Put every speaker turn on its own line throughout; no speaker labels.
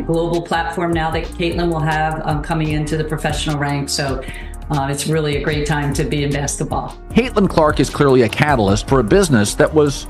global platform now that Caitlin will have coming into the professional ranks. So it's really a great time to be in basketball.
Caitlin Clark is clearly a catalyst for a business that was,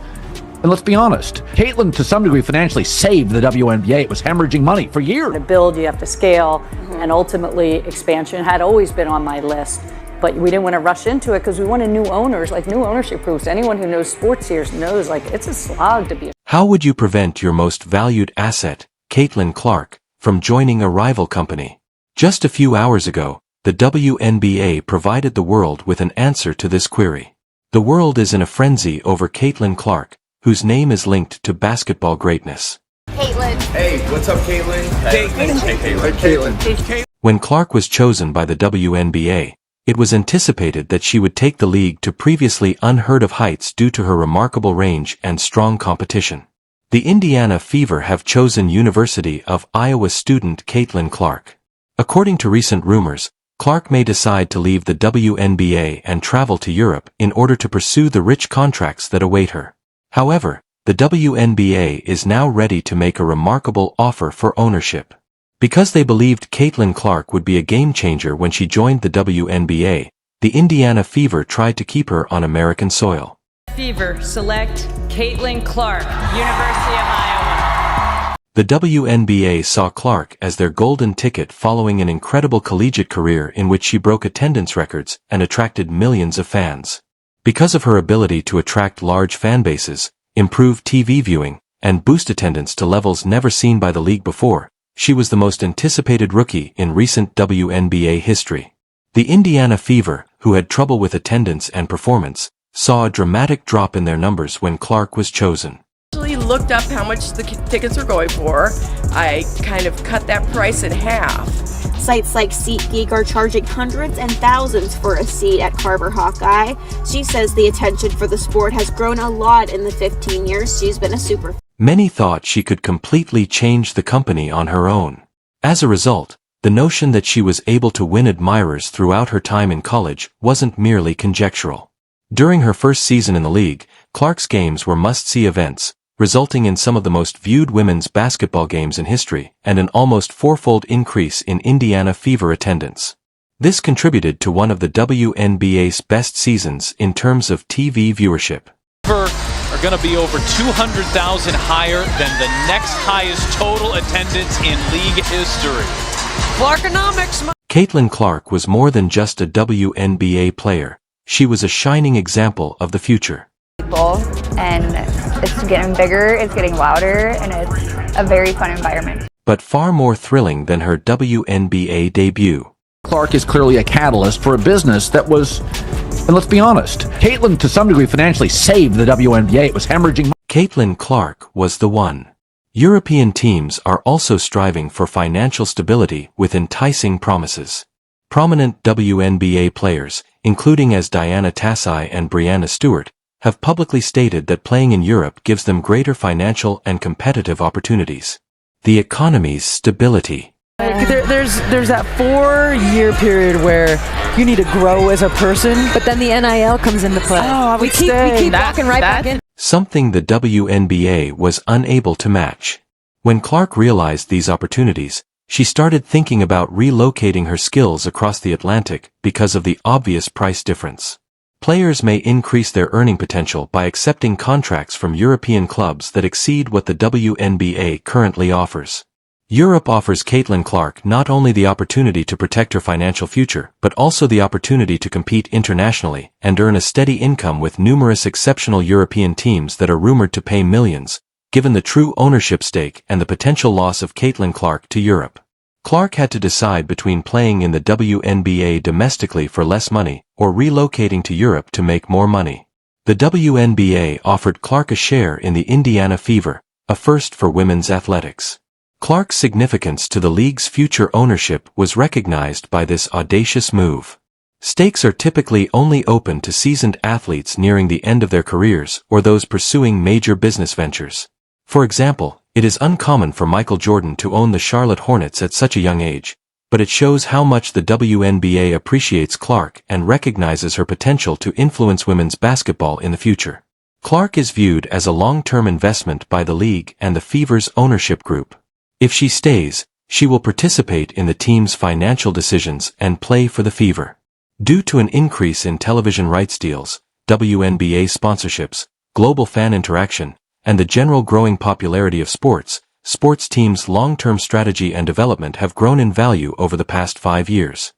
and let's be honest, Caitlin to some degree financially saved the WNBA. It was hemorrhaging money for years.
To build, you have to scale, and ultimately expansion had always been on my list. But we didn't want to rush into it because we wanted new owners, like new ownership groups. Anyone who knows sports here knows, like, it's a slog to be.
How would you prevent your most valued asset, Caitlin Clark, from joining a rival company? Just a few hours ago, the WNBA provided the world with an answer to this query. The world is in a frenzy over Caitlin Clark, whose name is linked to basketball greatness.
Caitlin.
Hey, what's up, Caitlin?
Caitlin.
Hey, Caitlin.
When Clark was chosen by the WNBA, it was anticipated that she would take the league to previously unheard of heights due to her remarkable range and strong competition. The Indiana Fever have chosen University of Iowa student Caitlin Clark. According to recent rumors, Clark may decide to leave the WNBA and travel to Europe in order to pursue the rich contracts that await her. However, the WNBA is now ready to make a remarkable offer for ownership. Because they believed Caitlin Clark would be a game-changer when she joined the WNBA, the Indiana Fever tried to keep her on American soil.
Fever, select Caitlin Clark, University of Iowa.
The WNBA saw Clark as their golden ticket following an incredible collegiate career in which she broke attendance records and attracted millions of fans. Because of her ability to attract large fan bases, improve TV viewing, and boost attendance to levels never seen by the league before, she was the most anticipated rookie in recent WNBA history. The Indiana Fever, who had trouble with attendance and performance, saw a dramatic drop in their numbers when Clark was chosen.
I actually looked up how much the tickets were going for. I kind of cut that price in half.
Sites like SeatGeek are charging hundreds and thousands for a seat at Carver Hawkeye. She says the attention for the sport has grown a lot in the 15 years she's been a super.
Many thought she could completely change the company on her own. As a result, the notion that she was able to win admirers throughout her time in college wasn't merely conjectural. During her first season in the league, Clark's games were must-see events, resulting in some of the most viewed women's basketball games in history and an almost fourfold increase in Indiana Fever attendance. This contributed to one of the WNBA's best seasons in terms of TV viewership.
Are going to be over 200,000 higher than the next highest total attendance in league history. Clarkonomics.
Caitlin Clark was more than just a WNBA player. She was a shining example of the future.
And it's getting bigger, it's getting louder, and it's a very fun environment.
But far more thrilling than her WNBA debut.
Clark is clearly a catalyst for a business that was, and let's be honest, Caitlin to some degree financially saved the WNBA. It was hemorrhaging money.
Caitlin Clark was the one. European teams are also striving for financial stability with enticing promises. Prominent WNBA players, including as Diana Tassai and Breanna Stewart, have publicly stated that playing in Europe gives them greater financial and competitive opportunities. The economy's stability.
There's that 4-year period where you need to grow as a person, but then the NIL comes into play. Oh, we keep walking right back in.
Something the WNBA was unable to match. When Clark realized these opportunities, she started thinking about relocating her skills across the Atlantic because of the obvious price difference. Players may increase their earning potential by accepting contracts from European clubs that exceed what the WNBA currently offers. Europe offers Caitlin Clark not only the opportunity to protect her financial future, but also the opportunity to compete internationally and earn a steady income with numerous exceptional European teams that are rumored to pay millions, given the true ownership stake and the potential loss of Caitlin Clark to Europe. Clark had to decide between playing in the WNBA domestically for less money or relocating to Europe to make more money. The WNBA offered Clark a share in the Indiana Fever, a first for women's athletics. Clark's significance to the league's future ownership was recognized by this audacious move. Stakes are typically only open to seasoned athletes nearing the end of their careers or those pursuing major business ventures. For example, it is uncommon for Michael Jordan to own the Charlotte Hornets at such a young age, but it shows how much the WNBA appreciates Clark and recognizes her potential to influence women's basketball in the future. Clark is viewed as a long-term investment by the league and the Fever's ownership group. If she stays, she will participate in the team's financial decisions and play for the Fever. Due to an increase in television rights deals, WNBA sponsorships, global fan interaction, and the general growing popularity of sports teams' long-term strategy and development have grown in value over the past 5 years.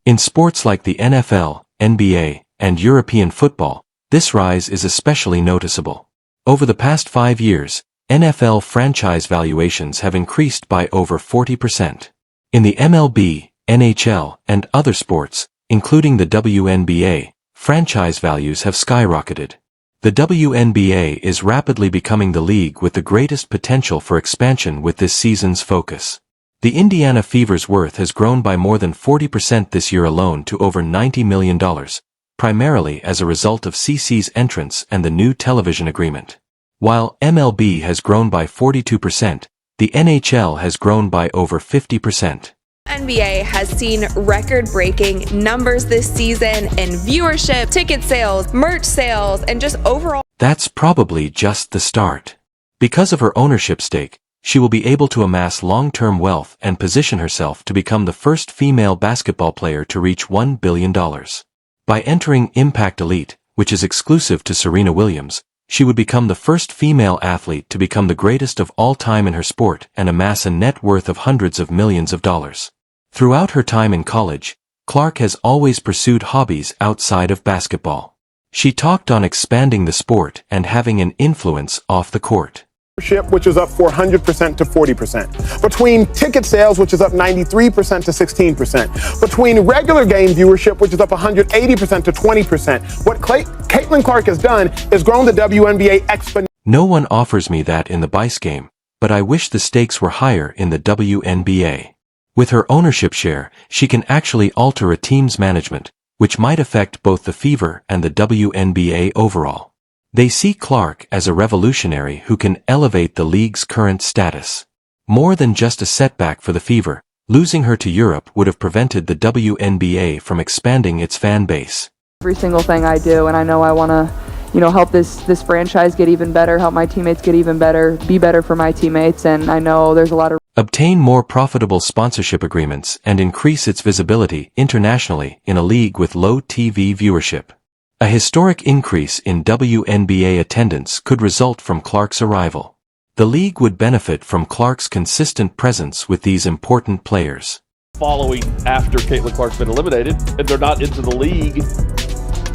In sports like the NFL, NBA, and European football, this rise is especially noticeable. Over the past 5 years, NFL franchise valuations have increased by over 40%. In the MLB, NHL, and other sports, including the WNBA, franchise values have skyrocketed. The WNBA is rapidly becoming the league with the greatest potential for expansion with this season's focus. The Indiana Fever's worth has grown by more than 40% this year alone to over $90 million, primarily as a result of CC's entrance and the new television agreement. While MLB has grown by 42%, the NHL has grown by over 50%.
NBA has seen record-breaking numbers this season in viewership, ticket sales, merch sales, and just overall.
That's probably just the start. Because of her ownership stake, she will be able to amass long-term wealth and position herself to become the first female basketball player to reach $1 billion. By entering Impact Elite, which is exclusive to Serena Williams, she would become the first female athlete to become the greatest of all time in her sport and amass a net worth of hundreds of millions of dollars. Throughout her time in college, Clark has always pursued hobbies outside of basketball. She talked on expanding the sport and having an influence off the court.
Which is up 400% to 40%. Between ticket sales, which is up 93% to 16%. Between regular game viewership, which is up 180% to 20%. What Caitlin Clark has done is grown the WNBA exponentially.
No one offers me that in the Bice game, but I wish the stakes were higher in the WNBA. With her ownership share, she can actually alter a team's management, which might affect both the Fever and the WNBA overall. They see Clark as a revolutionary who can elevate the league's current status. More than just a setback for the Fever, losing her to Europe would have prevented the WNBA from expanding its fan base.
Every single thing I do, and I know I want to, help this franchise get even better, help my teammates get even better, be better for my teammates, and I know there's a lot of
obtain more profitable sponsorship agreements and increase its visibility internationally in a league with low TV viewership. A historic increase in WNBA attendance could result from Clark's arrival. The league would benefit from Clark's consistent presence with these important players.
Following after Caitlin Clark's been eliminated, and they're not into the league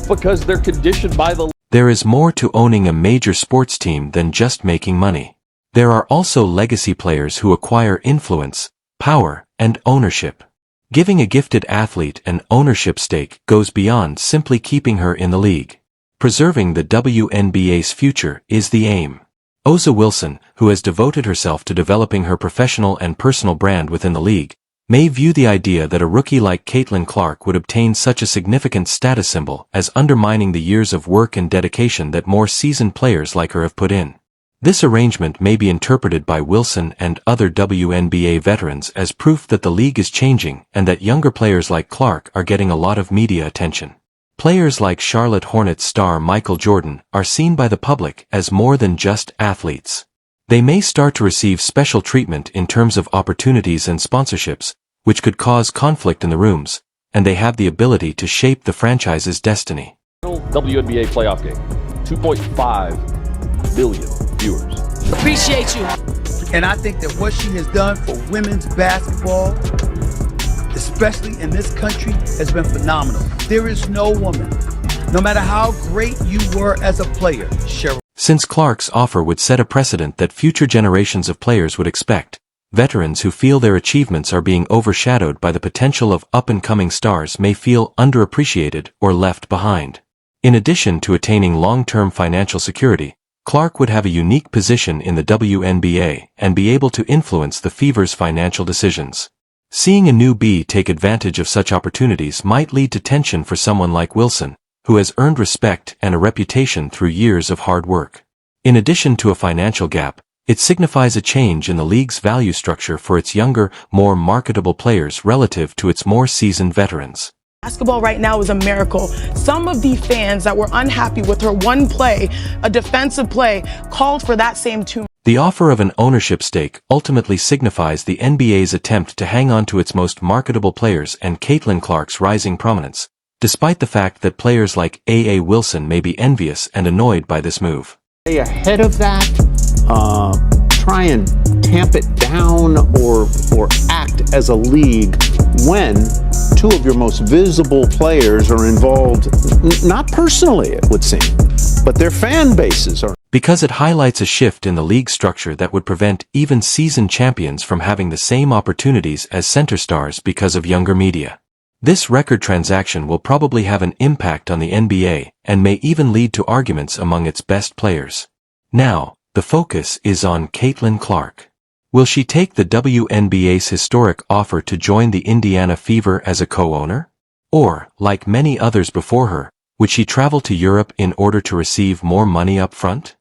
because they're conditioned by the.
There is more to owning a major sports team than just making money. There are also legacy players who acquire influence, power, and ownership. Giving a gifted athlete an ownership stake goes beyond simply keeping her in the league. Preserving the WNBA's future is the aim. Oza Wilson, who has devoted herself to developing her professional and personal brand within the league, may view the idea that a rookie like Caitlin Clark would obtain such a significant status symbol as undermining the years of work and dedication that more seasoned players like her have put in. This arrangement may be interpreted by Wilson and other WNBA veterans as proof that the league is changing and that younger players like Clark are getting a lot of media attention. Players like Charlotte Hornets star Michael Jordan are seen by the public as more than just athletes. They may start to receive special treatment in terms of opportunities and sponsorships, which could cause conflict in the rooms, and they have the ability to shape the franchise's destiny.
WNBA playoff game, 2.5 million viewers.
Appreciate you.
And I think that what she has done for women's basketball, especially in this country, has been phenomenal. There is no woman, no matter how great you were as a player, Cheryl.
Since Clark's offer would set a precedent that future generations of players would expect, veterans who feel their achievements are being overshadowed by the potential of up-and-coming stars may feel underappreciated or left behind. In addition to attaining long-term financial security, Clark would have a unique position in the WNBA and be able to influence the Fever's financial decisions. Seeing a newbie take advantage of such opportunities might lead to tension for someone like Wilson, who has earned respect and a reputation through years of hard work. In addition to a financial gap, it signifies a change in the league's value structure for its younger, more marketable players relative to its more seasoned veterans.
Basketball right now is a miracle. Some of the fans that were unhappy with her one play, a defensive play, called for that same tune.
The offer of an ownership stake ultimately signifies the NBA's attempt to hang on to its most marketable players and Caitlin Clark's rising prominence, despite the fact that players like A.A. Wilson may be envious and annoyed by this move.
Ahead of that, try and tamp it down or act as a league when two of your most visible players are involved, not personally, it would seem, but their fan bases are.
Because it highlights a shift in the league structure that would prevent even seasoned champions from having the same opportunities as center stars because of younger media. This record transaction will probably have an impact on the NBA and may even lead to arguments among its best players. Now, the focus is on Caitlin Clark. Will she take the WNBA's historic offer to join the Indiana Fever as a co-owner? Or, like many others before her, would she travel to Europe in order to receive more money up front?